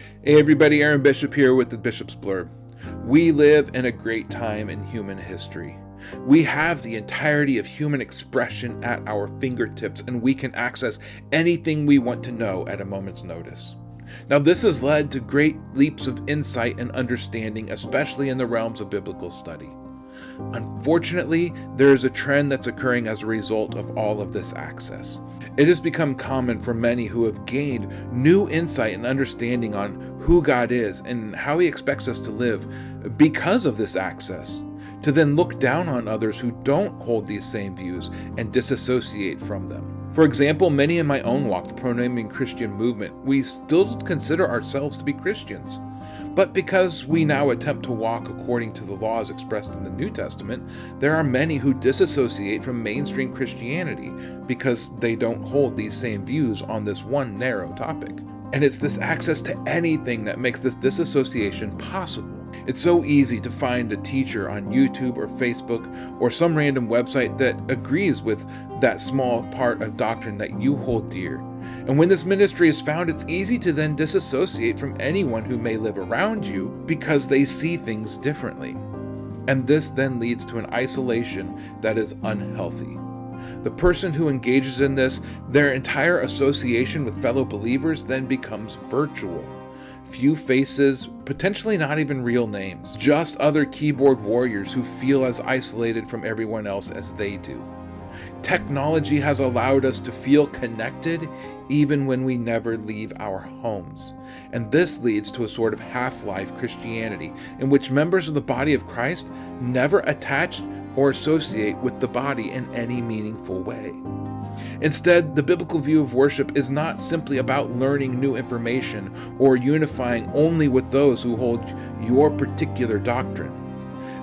Hey everybody, Aaron Bishop here with the Bishop's Blurb. We live in a great time in human history. We have the entirety of human expression at our fingertips, and we can access anything we want to know at a moment's notice. Now, this has led to great leaps of insight and understanding, especially in the realms of biblical study. Unfortunately, there is a trend that's occurring as a result of all of this access. It has become common for many who have gained new insight and understanding on who God is and how He expects us to live because of this access, to then look down on others who don't hold these same views and disassociate from them. For example, many in my own walk, the pro-naming Christian movement, we still consider ourselves to be Christians. But because we now attempt to walk according to the laws expressed in the New Testament, there are many who disassociate from mainstream Christianity because they don't hold these same views on this one narrow topic. And it's this access to anything that makes this disassociation possible. It's so easy to find a teacher on YouTube or Facebook or some random website that agrees with that small part of doctrine that you hold dear. And when this ministry is found, it's easy to then disassociate from anyone who may live around you because they see things differently. And this then leads to an isolation that is unhealthy. The person who engages in this, their entire association with fellow believers then becomes virtual. Few faces, potentially not even real names, just other keyboard warriors who feel as isolated from everyone else as they do. Technology has allowed us to feel connected even when we never leave our homes. And this leads to a sort of half-life Christianity in which members of the body of Christ never attach or associate with the body in any meaningful way. Instead, the biblical view of worship is not simply about learning new information or unifying only with those who hold your particular doctrine.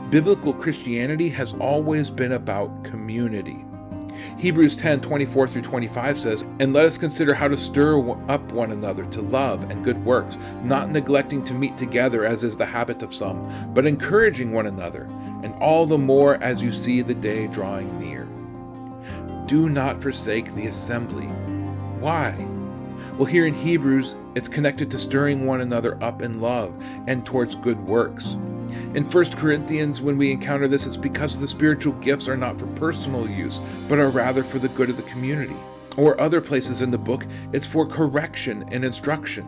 Biblical Christianity has always been about community. Hebrews 10:24 through 25 says, "And let us consider how to stir up one another to love and good works, not neglecting to meet together as is the habit of some, but encouraging one another, and all the more as you see the day drawing near. Do not forsake the assembly." Why? Well, here in Hebrews, it's connected to stirring one another up in love and towards good works. In 1 Corinthians, when we encounter this, it's because the spiritual gifts are not for personal use, but are rather for the good of the community. Or other places in the book, it's for correction and instruction.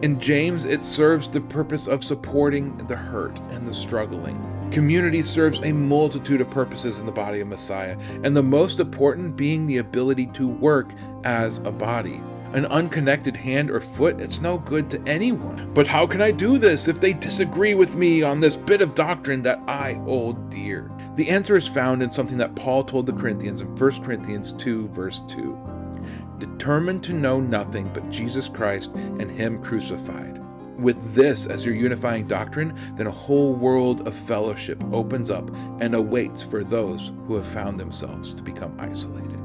In James, it serves the purpose of supporting the hurt and the struggling. Community serves a multitude of purposes in the body of Messiah, and the most important being the ability to work as a body. An unconnected hand or foot, it's no good to anyone. But how can I do this if they disagree with me on this bit of doctrine that I hold dear? The answer is found in something that Paul told the Corinthians in 1 Corinthians 2, verse 2. "Determined to know nothing but Jesus Christ and Him crucified." With this as your unifying doctrine, then a whole world of fellowship opens up and awaits for those who have found themselves to become isolated.